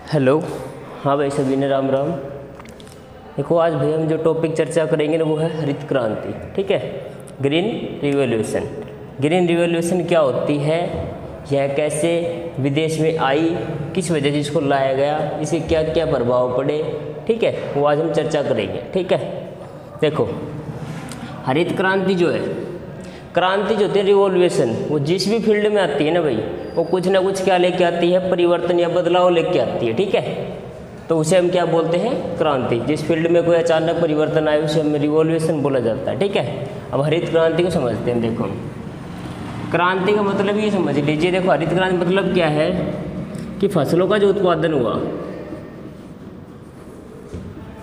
Hello. हाँ भाई, सभी ने राम राम। देखो, आज भाई हम जो टॉपिक चर्चा करेंगे ना वो है हरित क्रांति। ठीक है, ग्रीन रिवॉल्यूशन। ग्रीन रिवॉल्यूशन क्या होती है, यह कैसे विदेश में आई, किस वजह से इसको लाया गया, इसके क्या क्या प्रभाव पड़े, ठीक है, वो आज हम चर्चा करेंगे। ठीक है, देखो हरित क्रांति जो है, क्रांति जो होती है रिवॉल्यूशन, वो जिस भी फील्ड में आती है ना भाई, वो कुछ ना कुछ क्या लेके आती है, परिवर्तन या बदलाव लेके आती है। ठीक है, तो उसे हम क्या बोलते हैं, क्रांति। जिस फील्ड में कोई अचानक परिवर्तन आए उसे हमें रिवॉल्यूशन बोला जाता है। ठीक है, अब हरित क्रांति को समझते हैं। देखो, क्रांति का मतलब ये समझ लीजिए। देखो, हरित क्रांति मतलब क्या है कि फसलों का जो उत्पादन हुआ,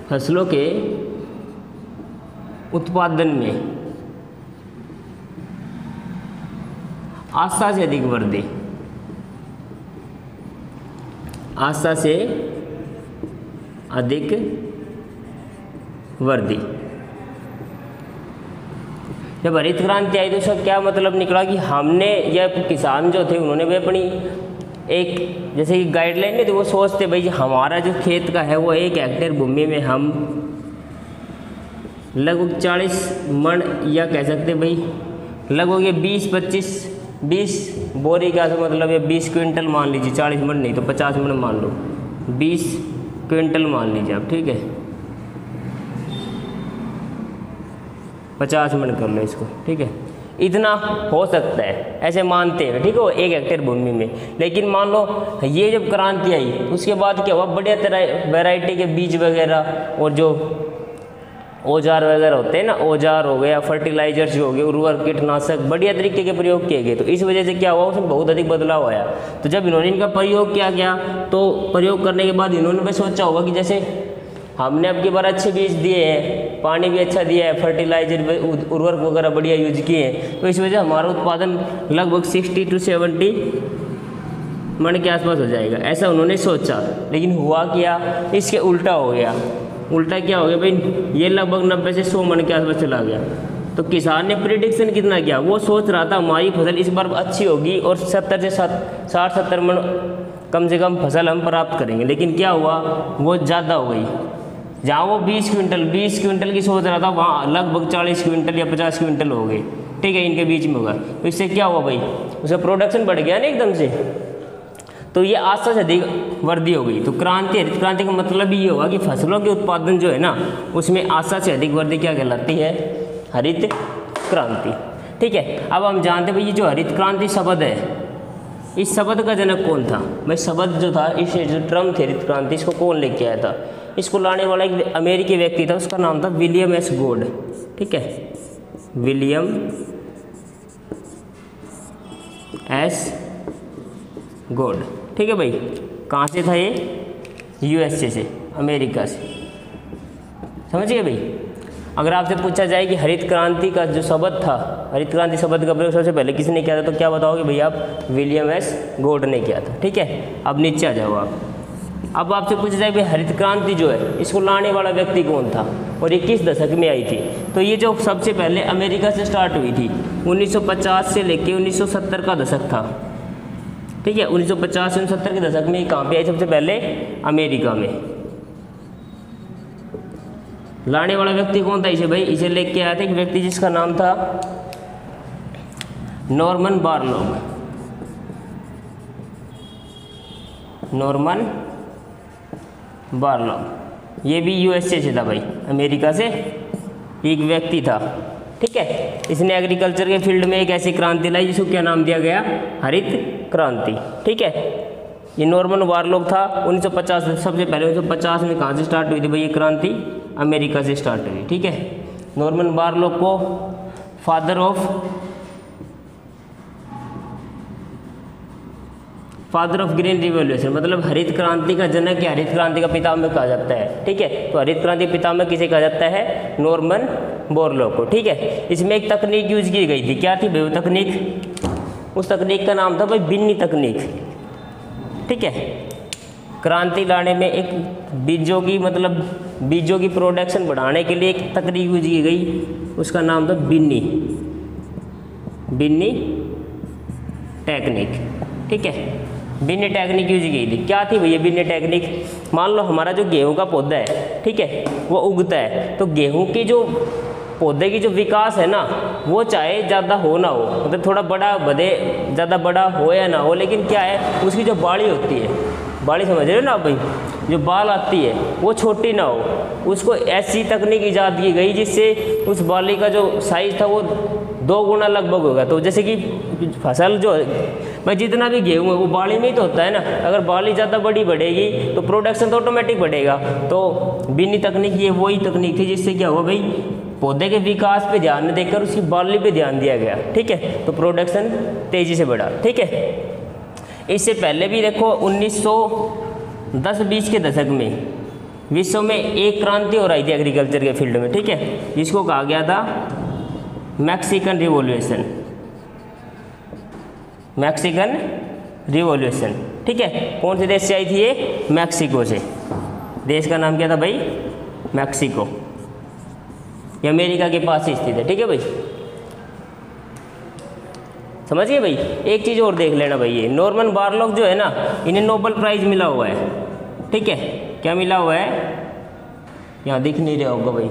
फसलों के उत्पादन में आशा से अधिक वृद्धि, आशा से अधिक वृद्धि। जब हरित क्रांति आई तो इसका क्या मतलब निकला कि हमने या किसान जो थे उन्होंने भी अपनी एक जैसे कि गाइडलाइन नहीं थी, वो सोचते भाई हमारा जो खेत का है वो 1 हेक्टेयर भूमि में हम लगभग 40 मन या कह सकते भाई लगभग ये 20 बोरी का मतलब ये 20 क्विंटल मान लीजिए, 40 मन नहीं तो 50 मन मान लो, 20 क्विंटल मान लीजिए आप। ठीक है, 50 मन कर लो इसको। ठीक है, इतना हो सकता है, ऐसे मानते हैं। ठीक है, 1 हेक्टेयर भूमि में। लेकिन मान लो ये जब क्रांति आई उसके बाद क्या हुआ, बढ़िया तरह वैरायटी के बीज वगैरह और जो औजार वगैरह होते हैं ना, औजार हो गया, फर्टिलाइजर्स हो गए, उर्वरक, कीटनाशक, बढ़िया तरीके के प्रयोग किए गए। तो इस वजह से क्या हुआ, उसमें बहुत अधिक बदलाव आया। तो जब इन्होंने इनका प्रयोग किया गया तो प्रयोग करने के बाद इन्होंने भी सोचा होगा कि जैसे हमने अब की बार अच्छे बीज दिए हैं, पानी भी अच्छा दिया है, फर्टिलाइजर, उर्वरक वगैरह बढ़िया यूज किए हैं, तो इस वजह से हमारा उत्पादन लगभग 60 से 70 मन के आसपास हो जाएगा, ऐसा उन्होंने सोचा। लेकिन हुआ क्या, इसके उल्टा हो गया। उल्टा क्या हो गया भाई, ये लगभग 90 से 100 मन के आसपास चला गया। तो किसान ने प्रिडिक्शन कितना किया, वो सोच रहा था हमारी फसल इस बार अच्छी होगी और 70 से 60-70 मन कम से कम फसल हम प्राप्त करेंगे। लेकिन क्या हुआ, वो ज़्यादा हो गई। जहाँ वो 20 क्विंटल की सोच रहा था, वहाँ लगभग 40 क्विंटल या 50 क्विंटल हो गए। ठीक है, इनके बीच में होगा। तो इससे क्या हुआ भाई, उसका प्रोडक्शन बढ़ गया ना एकदम से, तो ये आशा से अधिक वृद्धि हो गई। तो क्रांति, हरित क्रांति का मतलब ये होगा कि फसलों के उत्पादन जो है ना, उसमें आशा से अधिक वृद्धि क्या कहलाती है, हरित क्रांति। ठीक है, अब हम जानते हैं भाई ये जो हरित क्रांति शब्द है, इस शब्द का जनक कौन था भाई। शब्द जो था, इस जो टर्म थे हरित क्रांति, इसको कौन लेके आया था, इसको लाने वाला एक अमेरिकी व्यक्ति था, उसका नाम था विलियम एस गोड। ठीक है, विलियम एस गोड। ठीक है भाई, कहाँ से था ये, यूएसए से, अमेरिका से। समझ गए भाई। अगर आपसे पूछा जाए कि हरित क्रांति का जो शब्द था, हरित क्रांति शब्द का प्रयोग सबसे पहले किसने किया था, तो क्या बताओगे भाई आप, विलियम एस गोड ने किया था। ठीक है, अब नीचे आ जाओ आप। अब आपसे पूछा जाए भाई हरित क्रांति जो है, इसको लाने वाला व्यक्ति कौन था और ये किस दशक में आई थी, तो ये जो सबसे पहले अमेरिका से स्टार्ट हुई थी, 1950 से लेके 1970 का दशक था। ठीक है, 1950 से 1970 के दशक में कहाँ पे आई, सबसे पहले अमेरिका में। लाने वाला व्यक्ति कौन था इसे भाई, इसे लेके आया था एक व्यक्ति जिसका नाम था नॉर्मन बोरलॉग। नॉर्मन बोरलॉग, ये भी यूएसए से था भाई, अमेरिका से एक व्यक्ति था। ठीक है, इसने एग्रीकल्चर के फील्ड में एक ऐसी क्रांति लाई जिसको क्या नाम दिया गया, हरित क्रांति। ठीक है, ये नॉर्मन बोरलॉग था। 1950 सबसे पहले 1950 में कहाँ से स्टार्ट हुई थी भाई ये क्रांति, अमेरिका से स्टार्ट हुई। ठीक है, नॉर्मन बोरलॉग को फादर ऑफ ग्रीन रिवॉल्यूशन, मतलब हरित क्रांति का जनक या हरित क्रांति का पितामह कहा जाता है। ठीक है, तो हरित क्रांति पितामह किसे कहा जाता है, नॉर्मन बोरलॉग को। ठीक है, इसमें एक तकनीक यूज की गई थी, क्या थी भाई वो तकनीक, उस तकनीक का नाम था भाई बिन्नी तकनीक। ठीक है, क्रांति लाने में एक बीजों की मतलब बीजों की प्रोडक्शन बढ़ाने के लिए एक तकनीक यूज की गई, उसका नाम था बिन्नी टेक्निक। ठीक है, बिन्नी टेक्निक यूज की थी। क्या थी भैया बिन्नी टेक्निक? मान लो हमारा जो गेहूं का पौधा है, ठीक है, वो उगता है, तो गेहूं की जो पौधे की जो विकास है ना, वो चाहे ज़्यादा हो ना हो, मतलब थोड़ा बड़ा बढ़े, ज़्यादा बड़ा हो या ना हो, लेकिन क्या है उसकी जो बाड़ी होती है, बाड़ी समझ रहे हो ना आप भाई, जो बाल आती है वो छोटी ना हो। उसको ऐसी तकनीक ईजाद की गई जिससे उस बाली का जो साइज़ था वो 2 गुना लगभग होगा। तो जैसे कि फसल जो भाई जितना भी गेहूँ है वो बाली में ही तो होता है ना, अगर बाली ज़्यादा बड़ी बढ़ेगी तो प्रोडक्शन तो ऑटोमेटिक बढ़ेगा। तो बिन्नी तकनीक ये वही तकनीक थी जिससे क्या हुआ भाई, पौधे के विकास पे ध्यान न देकर उसकी बाली पे ध्यान दिया गया, ठीक है, तो प्रोडक्शन तेज़ी से बढ़ा, ठीक है। इससे पहले भी देखो 1910-20 के दशक में विश्व में एक क्रांति हो रही थी एग्रीकल्चर के फील्ड में, ठीक है, जिसको कहा गया था मैक्सिकन रिवॉल्यूशन, मैक्सिकन रिवॉल्यूशन, ठीक है। कौन से देश से आई थी ये? मैक्सिको से। देश का नाम क्या था भाई? मैक्सिको। ये अमेरिका के पास ही स्थित है, ठीक है भाई, समझ गए भाई। एक चीज़ और देख लेना भाई, ये नॉर्मन बोरलॉग जो है ना, इन्हें नोबेल प्राइज़ मिला हुआ है, ठीक है। क्या मिला हुआ है? यहाँ दिख नहीं रहा होगा भाई,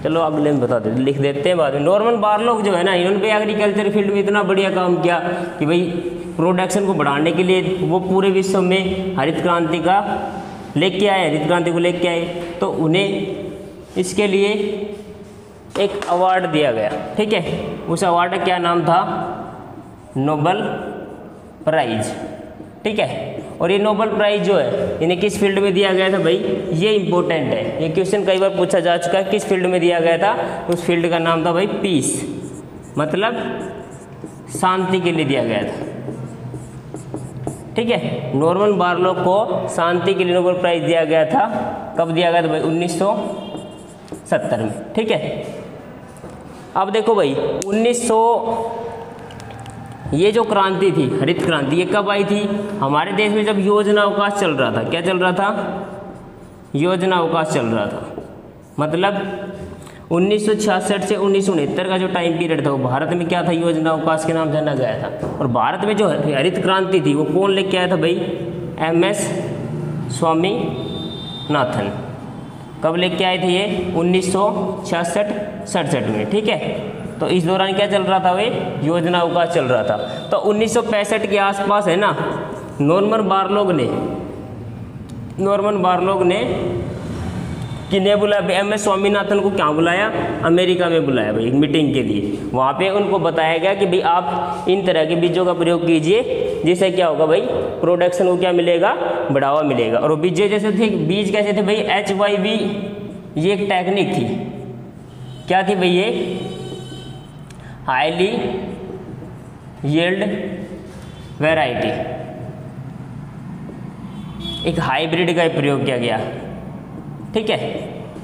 चलो अगले में बता देते, लिख देते हैं बाद में। नॉर्मन बोरलॉग जो है ना, इन्होंने भी एग्रीकल्चर फील्ड में इतना बढ़िया काम किया कि भाई प्रोडक्शन को बढ़ाने के लिए वो पूरे विश्व में हरित क्रांति का लेके आए, हरित क्रांति को लेके आए, तो उन्हें इसके लिए एक अवार्ड दिया गया, ठीक है। उस अवार्ड का क्या नाम था? नोबेल प्राइज, ठीक है। और ये नोबेल प्राइज जो है इन्हें किस फील्ड में दिया गया था भाई? ये इंपॉर्टेंट है, ये क्वेश्चन कई बार पूछा जा चुका है। किस फील्ड में दिया गया था? उस फील्ड का नाम था भाई पीस, मतलब शांति के लिए दिया गया था, ठीक है। नॉर्मन बोरलॉग को शांति के लिए नोबेल प्राइज दिया गया था। कब दिया गया था भाई? 1970 में, ठीक है। अब देखो भाई 1900 ये जो क्रांति थी, हरित क्रांति, ये कब आई थी? हमारे देश में जब योजना अवकाश चल रहा था। क्या चल रहा था? योजना अवकाश चल रहा था, मतलब 1966 से 1969 का जो टाइम पीरियड था वो भारत में क्या था? योजना अवकाश के नाम जाना गया था। और भारत में जो हरित क्रांति थी वो कौन लेके आया था भाई? MS स्वामीनाथन। कब लेके आए थे ये? 1966-67 में, ठीक है। तो इस दौरान क्या चल रहा था भाई? योजना अवकाश चल रहा था। तो 1965 के आसपास है ना, नॉर्मन बोरलॉग ने किन्हें बुलाया? MS स्वामीनाथन को क्या बुलाया? अमेरिका में बुलाया भाई एक मीटिंग के लिए। वहाँ पे उनको बताया गया कि भाई आप इन तरह के बीजों का प्रयोग कीजिए, जिससे क्या होगा भाई? प्रोडक्शन को क्या मिलेगा? बढ़ावा मिलेगा। और वो बीज जैसे थे, बीज कैसे थे भाई? HYV, ये एक टेक्निक थी। क्या थी भाई ये? हाईली यील्ड वैरायटी, एक हाइब्रिड का प्रयोग किया गया, ठीक है।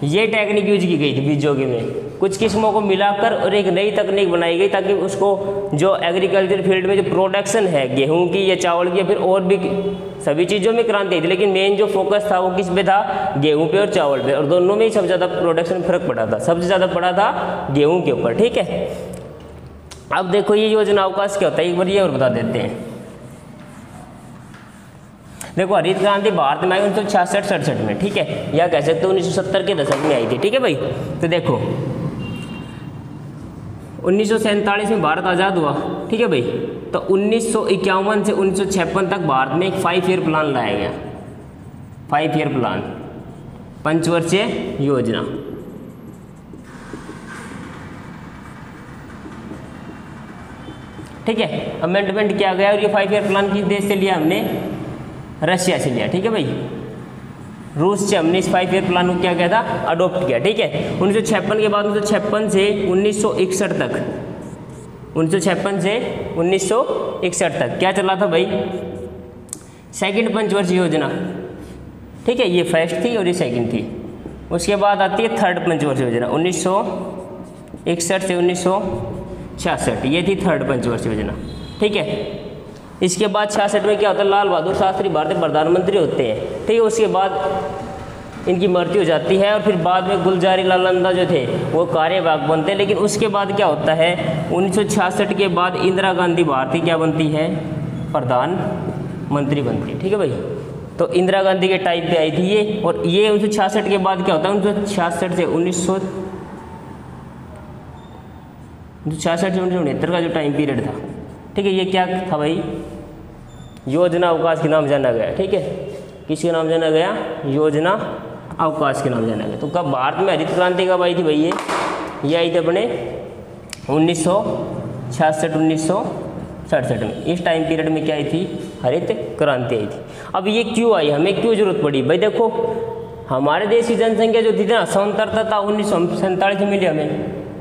ये टेक्निक यूज की गई थी बीजों के में, कुछ किस्मों को मिलाकर और एक नई तकनीक बनाई गई ताकि उसको जो एग्रीकल्चर फील्ड में जो प्रोडक्शन है गेहूं की या चावल की या फिर और भी सभी चीज़ों में क्रांति थी, लेकिन मेन जो फोकस था वो किस पे था? गेहूं पे और चावल पे, और दोनों में ही सबसे ज़्यादा प्रोडक्शन में फर्क पड़ा था। सबसे ज़्यादा पड़ा था गेहूँ के ऊपर, ठीक है। अब देखो ये योजना अवकाश क्या होता है, एक बार ये और बता देते हैं। देखो हरित क्रांति भारत में आई 1966-67 में, ठीक है, या कह सकते हो 1970 के दशक में आई थी, ठीक है भाई। तो देखो 1947 में भारत आज़ाद हुआ, ठीक है भाई। तो 1951 से 1956 तक भारत में एक 5 ईयर प्लान लाया गया, 5 ईयर प्लान, पंचवर्षीय योजना, ठीक है। अमेंडमेंट किया गया और ये 5 ईयर प्लान किस देश से लिया? हमने रशिया से लिया, ठीक है भाई। रूस से हमने इस 5 ईयर प्लान को क्या किया था? अडोप्ट किया, ठीक है। 1956 के बाद 1956 से 1961 तक, 1956 से 1961 तक क्या चला था भाई? सेकंड पंचवर्षीय योजना, ठीक है। ये फर्स्ट थी और ये सेकंड थी। उसके बाद आती है थर्ड पंचवर्षीय योजना 1961 से 1966, ये थी थर्ड पंचवर्षीय योजना, ठीक है। इसके बाद 66 में क्या होता है? लाल बहादुर शास्त्री भारतीय प्रधानमंत्री होते हैं, ठीक है। उसके बाद इनकी मृत्यु हो जाती है और फिर बाद में गुलजारी लाल नंदा जो थे वो कार्यवाहक बनते हैं। लेकिन उसके बाद क्या होता है? 1966 के बाद इंदिरा गांधी भारतीय क्या बनती है? प्रधानमंत्री मंत्री बनती, ठीक है भाई। तो इंदिरा गांधी के टाइम पे आई थी ये, और ये 1966 के बाद क्या होता है, 1966 से 1969 का जो टाइम पीरियड था, ठीक है, ये क्या था भाई, योजना अवकाश के नाम जाना गया, ठीक है। किसके नाम जाना गया, योजना अवकाश के नाम जाना गया। तो कब भारत में हरित क्रांति कब आई थी भाई, ये आई थी अपने 1966-1967 में। इस टाइम पीरियड में क्या आई थी, हरित क्रांति आई थी। अब ये क्यों आई, हमें क्यों जरूरत पड़ी भाई, देखो हमारे देश की जनसंख्या जो थी ना 1947 में मिली हमें,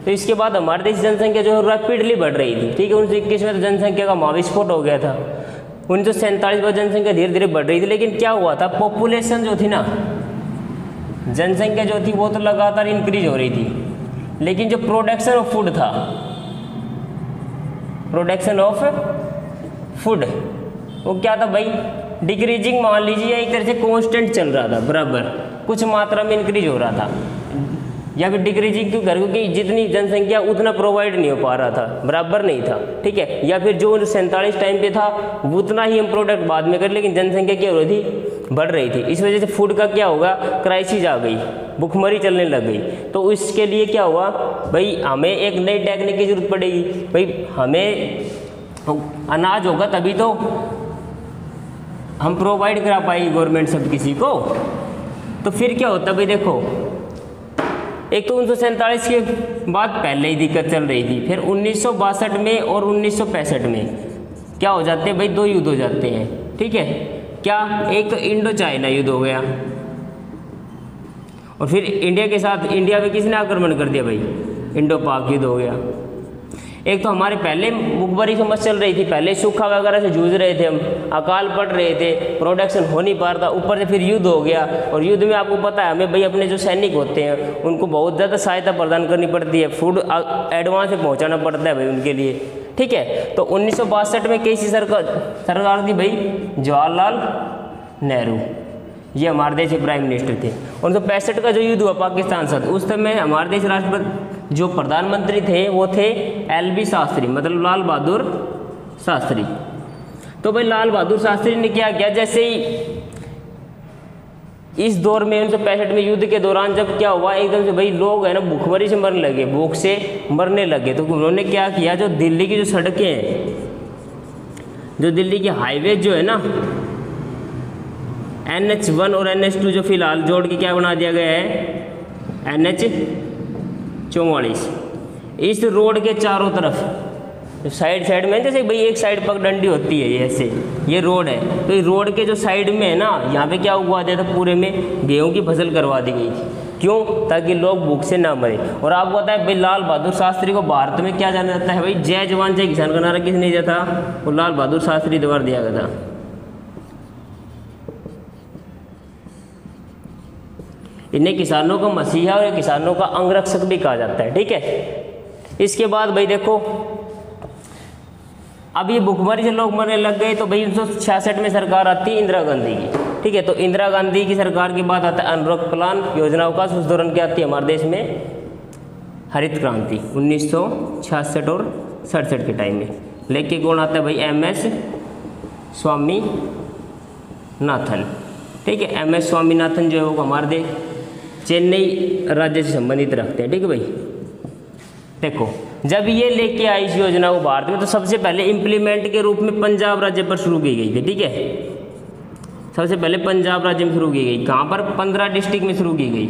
तो इसके बाद हमारे देश की जनसंख्या जो है रैपिडली बढ़ रही थी, ठीक है। 1921 में तो जनसंख्या का महाविस्फोट हो गया था, 1947 में जनसंख्या धीरे धीरे बढ़ रही थी, लेकिन क्या हुआ था, पॉपुलेशन जो थी ना, जनसंख्या जो थी वो तो लगातार इंक्रीज हो रही थी, लेकिन जो प्रोडक्शन ऑफ फूड था, प्रोडक्शन ऑफ फूड वो क्या था भाई, डिक्रीजिंग मान लीजिए, एक तरह से कांस्टेंट चल रहा था, बराबर कुछ मात्रा में इंक्रीज हो रहा था, या फिर डिक्रीजिंग क्यों कर, क्योंकि जितनी जनसंख्या उतना प्रोवाइड नहीं हो पा रहा था, बराबर नहीं था, ठीक है। या फिर जो 47 टाइम पे था उतना ही हम प्रोडक्ट बाद में कर, लेकिन जनसंख्या क्या हो रही थी, बढ़ रही थी। इस वजह से फूड का क्या होगा, क्राइसिस आ गई, भुखमरी चलने लग गई। तो इसके लिए क्या हुआ भाई, हमें एक नई टेक्निक की जरूरत पड़ेगी भाई, हमें अनाज होगा तभी तो हम प्रोवाइड करा पाएगी गवर्नमेंट सब किसी को। तो फिर क्या होता भाई, देखो एक तो 1947 के बाद पहले ही दिक्कत चल रही थी, फिर 1962 में और 1965 में क्या हो जाते हैं भाई, दो युद्ध हो जाते हैं, ठीक है। क्या, एक तो इंडो चाइना युद्ध हो गया, और फिर इंडिया के साथ, इंडिया पे किसने आक्रमण कर दिया भाई, इंडो पाक युद्ध हो गया। एक तो हमारे पहले भुखमरी समस्या चल रही थी, पहले सूखा वगैरह से जूझ रहे थे हम, अकाल पड़ रहे थे, प्रोडक्शन हो नहीं पा रहा था, ऊपर से फिर युद्ध हो गया। और युद्ध में आपको पता है हमें भाई अपने जो सैनिक होते हैं उनको बहुत ज़्यादा सहायता प्रदान करनी पड़ती है, फूड एडवांस में पहुंचाना पड़ता है भाई उनके लिए, ठीक है। तो 1962 में कैसी सरकार थी भाई, जवाहरलाल नेहरू, ये हमारे देश के प्राइम मिनिस्टर थे। 1965 का जो युद्ध हुआ पाकिस्तान साथ, उस समय हमारे देश राष्ट्रपति जो प्रधानमंत्री थे वो थे LB शास्त्री, मतलब लाल बहादुर शास्त्री। तो भाई लाल बहादुर शास्त्री ने क्या किया, जैसे ही इस दौर में 1965 में युद्ध के दौरान जब क्या हुआ, एकदम से भाई लोग है ना भूखमरी से मरने लगे, भूख से मरने लगे। तो उन्होंने क्या किया, जो दिल्ली की जो सड़कें हैं, जो दिल्ली की हाईवे जो है ना, NH1 और NH2 जो फिलहाल जोड़ के क्या बना दिया गया है, NH44। इस रोड के चारों तरफ साइड में, जैसे भाई एक साइड पगडंडी होती है, ये ऐसे ये रोड है, तो ये रोड के जो साइड में है ना, यहाँ पे क्या उगवा दिया था, पूरे में गेहूं की फसल करवा दी गई थी। क्यों, ताकि लोग भूख से ना मरे। और आपको पता है भाई लाल बहादुर शास्त्री को भारत में क्या जाना जाता है भाई, जय जवान जय किसान का नारा किसने दिया था, वो लाल बहादुर शास्त्री द्वारा दिया गया था। इन्हें किसानों का मसीहा और किसानों का अंगरक्षक भी कहा जाता है, ठीक है। इसके बाद भाई देखो, अब ये भुखमरी से लोग मरने लग गए, तो भाई 1966 में सरकार आती है इंदिरा गांधी की, ठीक है। तो इंदिरा गांधी की सरकार के बाद आता है अनवरत प्लान, योजना अवकाश। उस दौरान क्या आती है हमारे देश में, हरित क्रांति 1966 और 67 के टाइम में। लेके कौन आता है भाई, MS स्वामीनाथन, ठीक है। MS स्वामीनाथन जो है वो हमारे देश चेन्नई राज्य से संबंधित रखते हैं, ठीक है भाई। देखो जब ये लेके आई इस योजना को भारत में, तो सबसे पहले इम्प्लीमेंट के रूप में पंजाब राज्य पर शुरू की गई थी, ठीक है। सबसे पहले पंजाब राज्य में शुरू की गई, कहाँ पर, 15 डिस्ट्रिक्ट में शुरू की गई।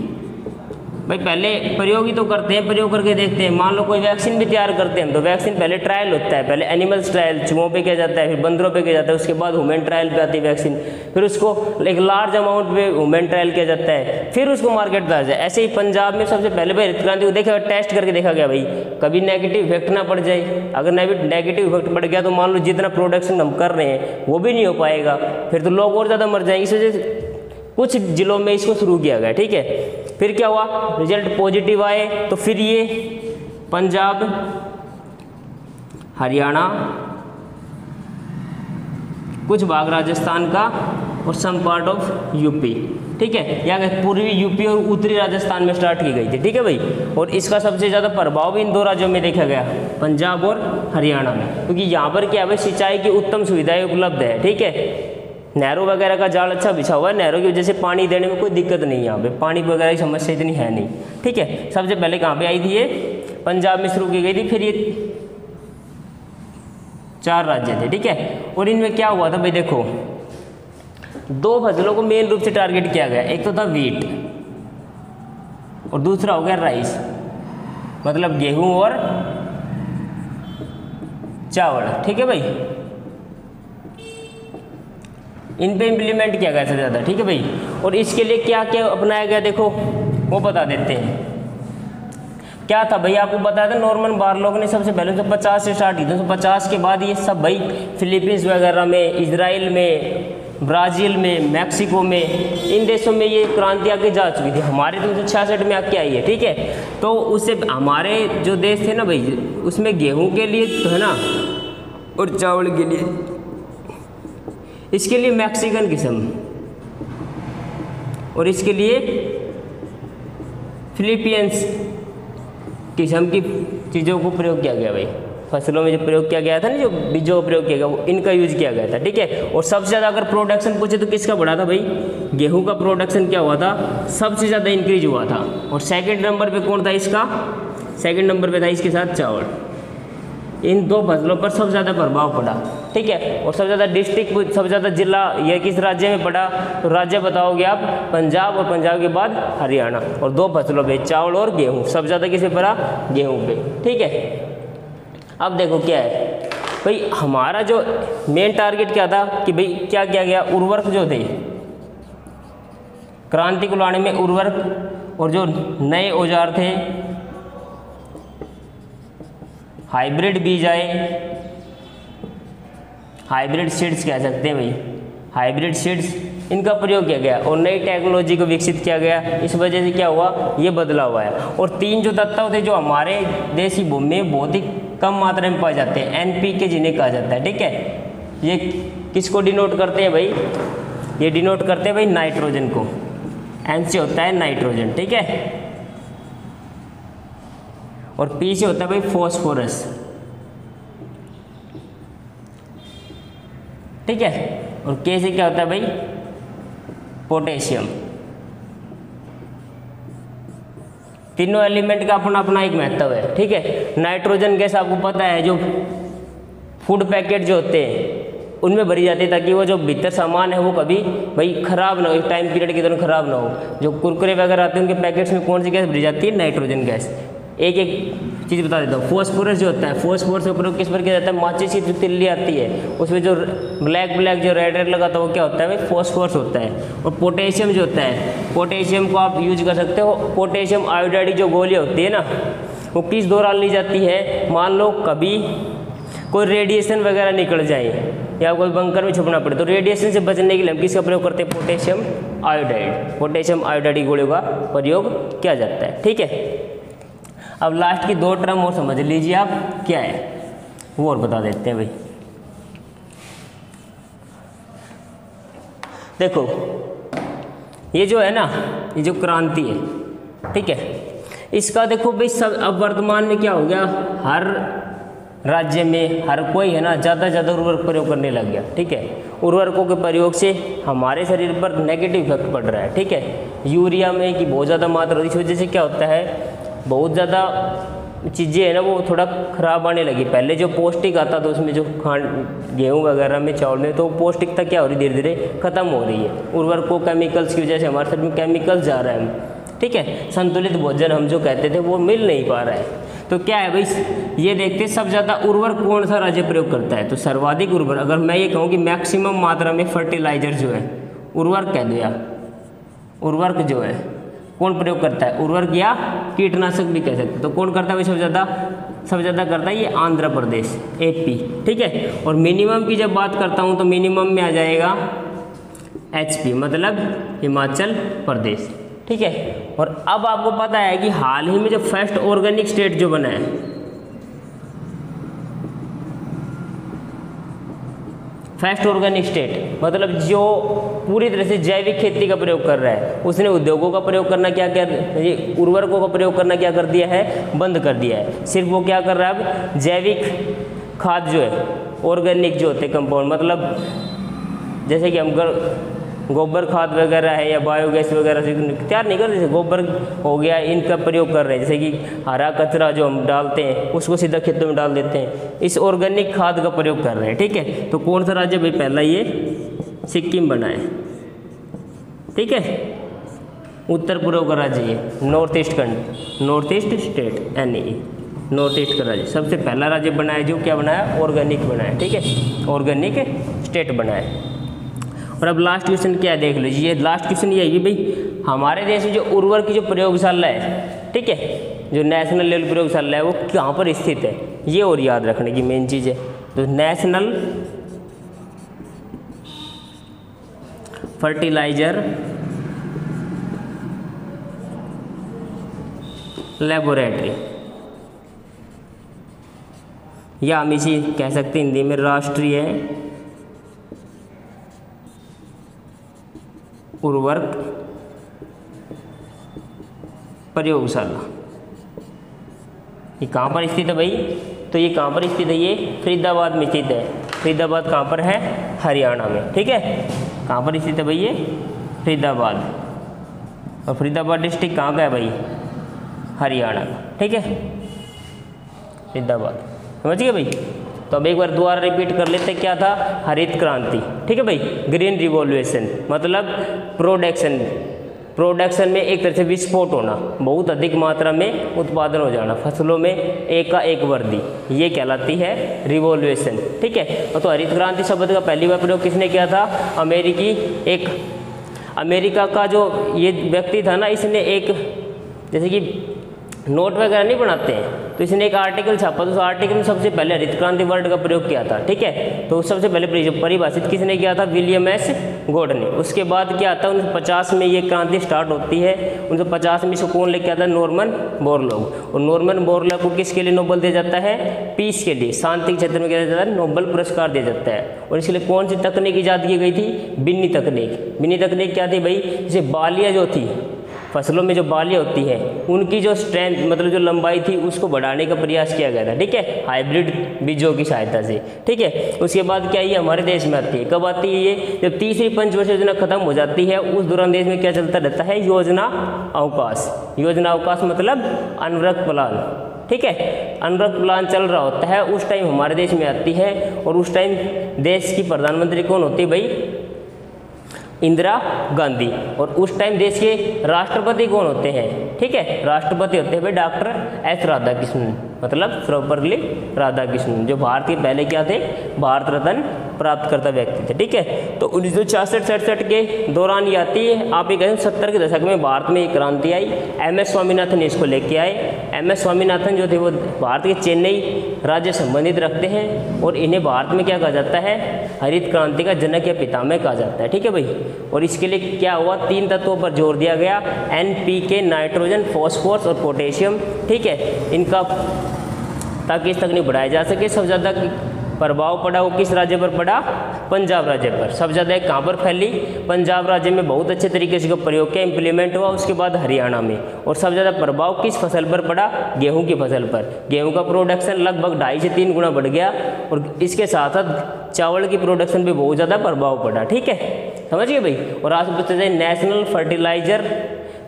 भाई पहले प्रयोग ही तो करते हैं, प्रयोग करके देखते हैं। मान लो कोई वैक्सीन भी तैयार करते हैं, तो वैक्सीन पहले ट्रायल होता है, पहले एनिमल्स ट्रायल चूहों पे किया जाता है, फिर बंदरों पे किया जाता है, उसके बाद ह्यूमन ट्रायल पे आती है वैक्सीन, फिर उसको एक लार्ज अमाउंट पे ह्यूमन ट्रायल किया जाता है, फिर उसको मार्केट में आ जाए। ऐसे ही पंजाब में सबसे पहले भाई हरित क्रांति को देखा, टेस्ट करके देखा गया भाई कभी नेगेटिव इफेक्ट ना पड़ जाए। अगर नेगेटिव इफेक्ट पड़ गया तो मान लो जितना प्रोडक्शन हम कर रहे हैं वो भी नहीं हो पाएगा, फिर तो लोग और ज़्यादा मर जाएंगे। इस वजह से कुछ जिलों में इसको शुरू किया गया, ठीक है। फिर क्या हुआ, रिजल्ट पॉजिटिव आए, तो फिर ये पंजाब, हरियाणा, कुछ भाग राजस्थान का और सम पार्ट ऑफ यूपी, ठीक है। यहाँ पूर्वी यूपी और उत्तरी राजस्थान में स्टार्ट की गई थी, ठीक है भाई। और इसका सबसे ज़्यादा प्रभाव भी इन दो राज्यों में देखा गया, पंजाब और हरियाणा में, क्योंकि यहाँ पर क्या है, सिंचाई की उत्तम सुविधाएं उपलब्ध है, ठीक है। नहरों वगैरह का जाल अच्छा बिछा हुआ है, नहरों की वजह से पानी देने में कोई दिक्कत नहीं है यहाँ पे, पानी वगैरह की समस्या इतनी है नहीं। ठीक है, सबसे पहले कहाँ पे आई थी ये, पंजाब में शुरू की गई थी, फिर ये 4 राज्य थे। ठीक है, और इनमें क्या हुआ था भाई, देखो 2 फसलों को मेन रूप से टारगेट किया गया, एक तो था वीट और दूसरा हो गया राइस, मतलब गेहूं और चावल। ठीक है भाई, इन पे इम्प्लीमेंट किया गया सबसे ज़्यादा। ठीक है भाई, और इसके लिए क्या क्या अपनाया गया देखो वो बता देते हैं। क्या था भाई, आपको बताया था नॉर्मन बोरलॉग ने सबसे पहले 1950 से स्टार्ट की थी। 1950 के बाद ये सब भाई फिलीपींस वगैरह में, इजराइल में, ब्राज़ील में, मैक्सिको में, इन देशों में ये क्रांति आके जा चुकी थी। हमारे 1966 में आके आई है। ठीक है, तो उससे हमारे जो देश थे ना भाई, उसमें गेहूं के लिए तो है ना, और चावल के लिए, इसके लिए मैक्सिकन किस्म और इसके लिए फिलीपींस किस्म की चीज़ों को प्रयोग किया गया भाई। फसलों में जो प्रयोग किया गया था ना, जो बीजों का प्रयोग किया गया, वो इनका यूज किया गया था। ठीक है, और सबसे ज़्यादा अगर प्रोडक्शन पूछे तो किसका बढ़ा था भाई, गेहूं का प्रोडक्शन क्या हुआ था, सबसे ज़्यादा इंक्रीज हुआ था। और सेकंड नंबर पे कौन था इसका, सेकंड नंबर पे था इसके साथ चावल। इन 2 फसलों पर सबसे ज़्यादा प्रभाव पड़ा। ठीक है, और सबसे ज़्यादा डिस्ट्रिक्ट, सबसे ज़्यादा जिला यह किस राज्य में पड़ा, तो राज्य बताओगे आप, पंजाब, और पंजाब के बाद हरियाणा। और 2 फसलों पे चावल और गेहूं, सबसे ज़्यादा किस पे पड़ा, गेहूं पे। ठीक है, अब देखो क्या है भाई, हमारा जो मेन टारगेट क्या था कि भाई क्या किया गया, उर्वरक जो थे, क्रांति को लाने में उर्वरक और जो नए औजार थे, हाइब्रिड बीज आए, हाइब्रिड सीड्स कह सकते हैं भाई, हाइब्रिड सीड्स, इनका प्रयोग किया गया और नई टेक्नोलॉजी को विकसित किया गया। इस वजह से क्या हुआ, ये बदलाव हुआ है। और 3 जो तत्व थे जो हमारे देशी भूमि में बहुत ही कम मात्रा में पाए जाते हैं, NPK जिन्हें कहा जाता है। ठीक है, ये किसको डिनोट करते हैं भाई, ये डिनोट करते हैं भाई नाइट्रोजन को, N से होता है नाइट्रोजन। ठीक है, और P से होता है भाई फॉस्फोरस। ठीक है, और K से क्या होता है भाई, पोटेशियम। तीनों एलिमेंट का अपना अपना एक महत्व है। ठीक है, नाइट्रोजन गैस आपको पता है जो फूड पैकेट जो होते हैं उनमें भरी जाती है, ताकि वो जो भीतर सामान है वो कभी भाई खराब ना हो, एक टाइम पीरियड के दौरान खराब ना हो। जो कुरकुरे वगैरह आते हैं उनके पैकेट्स में कौन सी गैस भरी जाती है, नाइट्रोजन गैस। एक एक चीज़ बता देता हूँ, फॉस्फोरस जो होता है, फॉस्फोरस का प्रयोग किस पर किया जाता है, माचिस की जो तिल्ली आती है उसमें जो ब्लैक जो रेड लगा था वो क्या होता है भाई, फॉस्फोरस होता है। और पोटेशियम जो होता है, पोटेशियम को आप यूज कर सकते हो, पोटेशियम आयोडाइड जो गोलियाँ होती है ना, वो किस दौरान ली जाती है, मान लो कभी कोई रेडिएशन वगैरह निकल जाए या कोई बंकर में छुपना पड़े, तो रेडिएशन से बचने के लिए हम किसका प्रयोग करते हैं, पोटेशियम आयोडाइड। पोटेशियम आयोडाइड की गोलियों का प्रयोग किया जाता है। ठीक है, अब लास्ट की 2 टर्म और समझ लीजिए आप क्या है, वो और बता देते हैं भाई। देखो ये जो है ना, ये जो क्रांति है, ठीक है, इसका देखो भाई सब अब वर्तमान में क्या हो गया, हर राज्य में हर कोई है ना ज़्यादा से ज़्यादा उर्वरक प्रयोग करने लग गया। ठीक है, उर्वरकों के प्रयोग से हमारे शरीर पर नेगेटिव इफेक्ट पड़ रहा है। ठीक है, यूरिया में की बहुत ज़्यादा मात्रा, इस वजह से क्या होता है, बहुत ज़्यादा चीज़ें है ना वो थोड़ा ख़राब आने लगी। पहले जो पौष्टिक आता था उसमें जो गेहूं वगैरह में, चावल में, तो पौष्टिकता क्या हो रही, धीरे धीरे खत्म हो रही है। उर्वरकों केमिकल्स की वजह से हमारे शरीर में केमिकल्स जा रहा है। ठीक है, संतुलित भोजन हम जो कहते थे वो मिल नहीं पा रहा है। तो क्या है भाई, ये देखते सबसे ज़्यादा उर्वरक कौन सा राज्य प्रयोग करता है, तो सर्वाधिक उर्वरक, अगर मैं ये कहूँ कि मैक्सिमम मात्रा में फर्टिलाइजर जो है, उर्वरक कह दिया, उर्वरक जो है कौन प्रयोग करता है, उर्वरक या कीटनाशक भी कह सकते हैं। तो कौन करता है भाई सबसे ज़्यादा करता है, ये आंध्र प्रदेश, AP। ठीक है, और मिनिमम की जब बात करता हूँ तो मिनिमम में आ जाएगा HP, मतलब हिमाचल प्रदेश। ठीक है, और अब आपको पता है कि हाल ही में जो फर्स्ट ऑर्गेनिक स्टेट जो बना है, फर्स्ट ऑर्गेनिक स्टेट मतलब जो पूरी तरह से जैविक खेती का प्रयोग कर रहा है, उसने उद्योगों का प्रयोग करना क्या ये उर्वरकों का प्रयोग करना क्या कर दिया है, बंद कर दिया है। सिर्फ वो क्या कर रहा है अब, जैविक खाद जो है, ऑर्गेनिक जो होते कंपाउंड, मतलब जैसे कि हम गोबर खाद वगैरह है या बायोगैस वगैरह से तैयार नहीं कर रहे, जैसे गोबर हो गया इनका प्रयोग कर रहे हैं, जैसे कि हरा कचरा जो हम डालते हैं उसको सीधा खेतों में डाल देते हैं, इस ऑर्गेनिक खाद का प्रयोग कर रहे हैं। ठीक है, तो कौन सा राज्य भाई पहला, ये सिक्किम बना है। ठीक है, उत्तर पूर्व का राज्य ये, north east state NE, north east का राज्य सबसे पहला राज्य बना है जो क्या बनाया, ऑर्गेनिक बनाया। ठीक है, ऑर्गेनिक स्टेट बनाया। और अब लास्ट क्वेश्चन क्या है देख लीजिए, लास्ट क्वेश्चन ये है भाई हमारे देश में जो उर्वरक की जो प्रयोगशाला है, ठीक है, जो नेशनल लेवल प्रयोगशाला है वो कहाँ पर स्थित है, ये और याद रखने की मेन चीज़ है। तो नेशनल फर्टिलाइजर लेबोरेटरी, या हम इसी कह सकते हैं हिंदी में राष्ट्रीय उर्वरक प्रयोगशाला, ये कहाँ पर स्थित है भाई, तो ये कहाँ पर स्थित है, ये फरीदाबाद में स्थित है। फरीदाबाद कहाँ पर है, हरियाणा में। ठीक है, कहाँ पर स्थित है भाई, ये फरीदाबाद, और फरीदाबाद डिस्ट्रिक्ट कहाँ का है भाई, हरियाणा का। ठीक है, फरीदाबाद, समझ गए भाई। तो अब एक बार दोबारा रिपीट कर लेते, क्या था, हरित क्रांति। ठीक है भाई, ग्रीन रिवॉल्यूशन मतलब प्रोडक्शन में एक तरह से विस्फोट होना, बहुत अधिक मात्रा में उत्पादन हो जाना, फसलों में एक का एक वृद्धि, ये कहलाती है रिवॉल्यूशन। ठीक है, तो हरित क्रांति शब्द का पहली बार प्रयोग किसने किया था, अमेरिका का जो ये व्यक्ति था ना, इसने एक जैसे कि नोट वगैरह नहीं बनाते हैं, तो इसने एक आर्टिकल छापा, तो उस आर्टिकल में सबसे पहले हरित क्रांति वर्ड का प्रयोग किया था। ठीक है, तो सबसे पहले परिभाषित किसने किया था, विलियम एस गॉड ने। उसके बाद क्या आता है, 1950 में ये क्रांति स्टार्ट होती है। 1950 में इसको कौन लेके आता है, नॉर्मन बोरलॉग। और नॉर्मन बोरलॉग को किसके लिए नोबेल दिया जाता है, पीस के लिए, शांति के क्षेत्र में क्या दिया जाता है, नोबेल पुरस्कार दिया जाता है। और इसके लिए कौन सी तकनीक ईजाद की गई थी, बिन्नी तकनीक। बिन्नी तकनीक क्या थी भाई, जैसे बालियाँ जो थी, फसलों में जो बालियाँ होती हैं उनकी जो स्ट्रेंथ मतलब जो लंबाई थी उसको बढ़ाने का प्रयास किया गया था। ठीक है, हाइब्रिड बीजों की सहायता से। ठीक है, उसके बाद क्या ये हमारे देश में आती है, कब आती है ये, जब तीसरी पंचवर्षीय योजना खत्म हो जाती है, उस दौरान देश में क्या चलता रहता है, योजना अवकाश। योजना अवकाश मतलब अनवरत प्लान। ठीक है, अनवरत प्लान चल रहा होता है, उस टाइम हमारे देश में आती है। और उस टाइम देश की प्रधानमंत्री कौन होती है भाई, इंदिरा गांधी। और उस टाइम देश के राष्ट्रपति कौन होते हैं, ठीक है, राष्ट्रपति होते हैं भाई डॉक्टर एस राधाकृष्णन, मतलब सर्वपल्ली राधाकृष्णन, जो भारत के पहले क्या थे, भारत रत्न प्राप्तकर्ता व्यक्ति थे। ठीक है, तो 1966-67 के दौरान ये आती है। आप ये कहें 70 के दशक में भारत में एक क्रांति आई, MS स्वामीनाथन इसको लेके आए। MS स्वामीनाथन जो थे वो भारत के चेन्नई राज्य संबंधित रखते हैं, और इन्हें भारत में क्या कहा जाता है, हरित क्रांति का जनक या पितामह कहा जाता है। ठीक है भाई, और इसके लिए क्या हुआ, 3 तत्वों पर जोर दिया गया, NPK, नाइट्रोजन, फॉस्फोरस और पोटेशियम। ठीक है, इनका ताकि इस तकनीक बढ़ाया जा सके। सबसे ज़्यादा प्रभाव पड़ा वो किस राज्य पर पड़ा, पंजाब राज्य पर। सबसे ज़्यादा कहाँ पर फैली, पंजाब राज्य में बहुत अच्छे तरीके से प्रयोग किया, इंप्लीमेंट हुआ। उसके बाद हरियाणा में। और सबसे ज़्यादा प्रभाव किस फसल पर पड़ा, गेहूं की फसल पर। गेहूं का प्रोडक्शन लगभग 2.5 से 3 गुना बढ़ गया, और इसके साथ साथ चावल की प्रोडक्शन पे बहुत ज़्यादा प्रभाव पड़ा। ठीक है, समझ गए भाई। और आज पूछते हैं नेशनल फर्टिलाइजर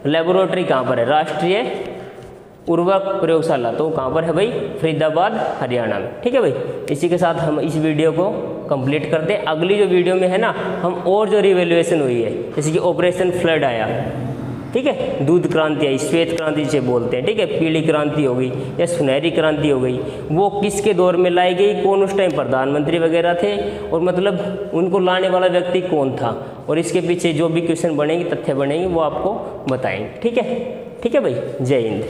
लेबोरेटरी कहाँ पर है, राष्ट्रीय उर्वरक प्रयोगशाला, तो कहाँ पर है भाई, फरीदाबाद हरियाणा में। ठीक है भाई, इसी के साथ हम इस वीडियो को कंप्लीट करते हैं। अगली जो वीडियो में है ना, हम और जो रिवैल्यूएशन हुई है, जैसे कि ऑपरेशन फ्लड आया, ठीक है, दूध क्रांति आई, श्वेत क्रांति जिसे बोलते हैं, ठीक है, पीली क्रांति हो गई या सुनहरी क्रांति हो गई, वो किसके दौर में लाई गई, कौन उस टाइम प्रधानमंत्री वगैरह थे, और मतलब उनको लाने वाला व्यक्ति कौन था, और इसके पीछे जो भी क्वेश्चन बनेंगे, तथ्य बनेंगे, वो आपको बताएंगे। ठीक है भाई, जय हिंद।